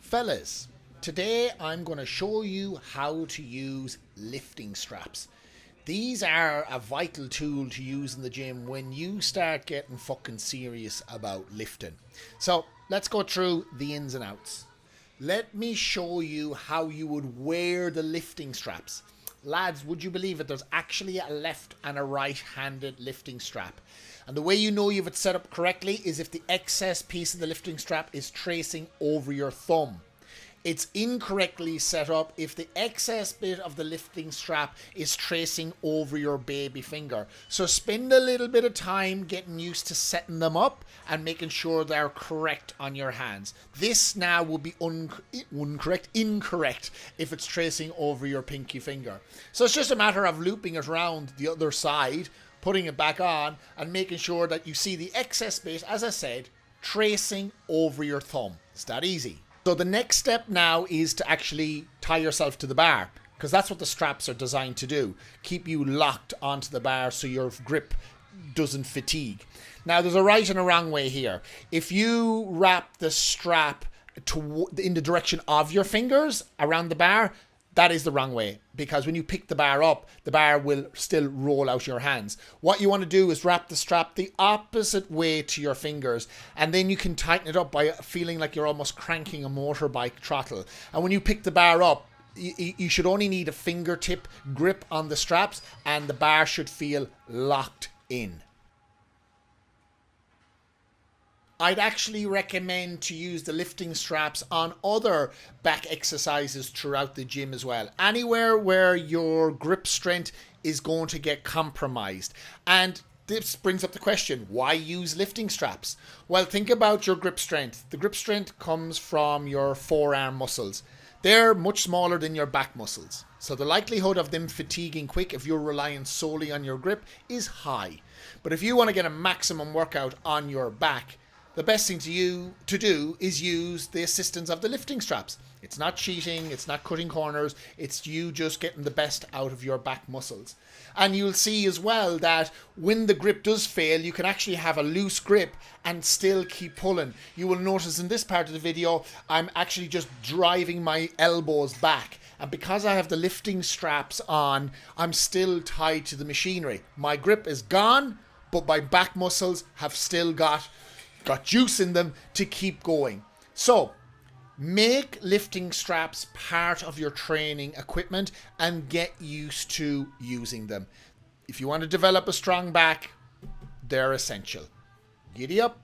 Fellas, today I'm going to show you how to use lifting straps. These are a vital tool to use in the gym when you start getting fucking serious about lifting. So let's go through the ins and outs. Let me show you how you would wear the lifting straps. Lads, would you believe it? There's actually a left and a right-handed lifting strap. And the way you know you have it set up correctly is if the excess piece of the lifting strap is tracing over your thumb. It's incorrectly set up if the excess bit of the lifting strap is tracing over your baby finger. So spend a little bit of time getting used to setting them up and making sure they're correct on your hands. This now will be incorrect if it's tracing over your pinky finger. So it's just a matter of looping it around the other side, putting it back on and making sure that you see the excess bit, as I said, tracing over your thumb. It's that easy. So the next step now is to actually tie yourself to the bar, because that's what the straps are designed to do. Keep you locked onto the bar so your grip doesn't fatigue. Now there's a right and a wrong way here. If you wrap the strap in the direction of your fingers around the bar, that is the wrong way, because when you pick the bar up, the bar will still roll out your hands. What you want to do is wrap the strap the opposite way to your fingers, and then you can tighten it up by feeling like you're almost cranking a motorbike throttle. And when you pick the bar up, you should only need a fingertip grip on the straps, and the bar should feel locked in. I'd actually recommend to use the lifting straps on other back exercises throughout the gym as well. Anywhere where your grip strength is going to get compromised. And this brings up the question, why use lifting straps? Well, think about your grip strength. The grip strength comes from your forearm muscles. They're much smaller than your back muscles. So the likelihood of them fatiguing quick if you're relying solely on your grip is high. But if you want to get a maximum workout on your back, the best thing to do is use the assistance of the lifting straps. It's not cheating, it's not cutting corners, it's you just getting the best out of your back muscles. And you'll see as well that when the grip does fail, you can actually have a loose grip and still keep pulling. You will notice in this part of the video, I'm actually just driving my elbows back. And because I have the lifting straps on, I'm still tied to the machinery. My grip is gone, but my back muscles have still got juice in them to keep going. So make lifting straps part of your training equipment and get used to using them. If you want to develop a strong back, they're essential. Giddy up.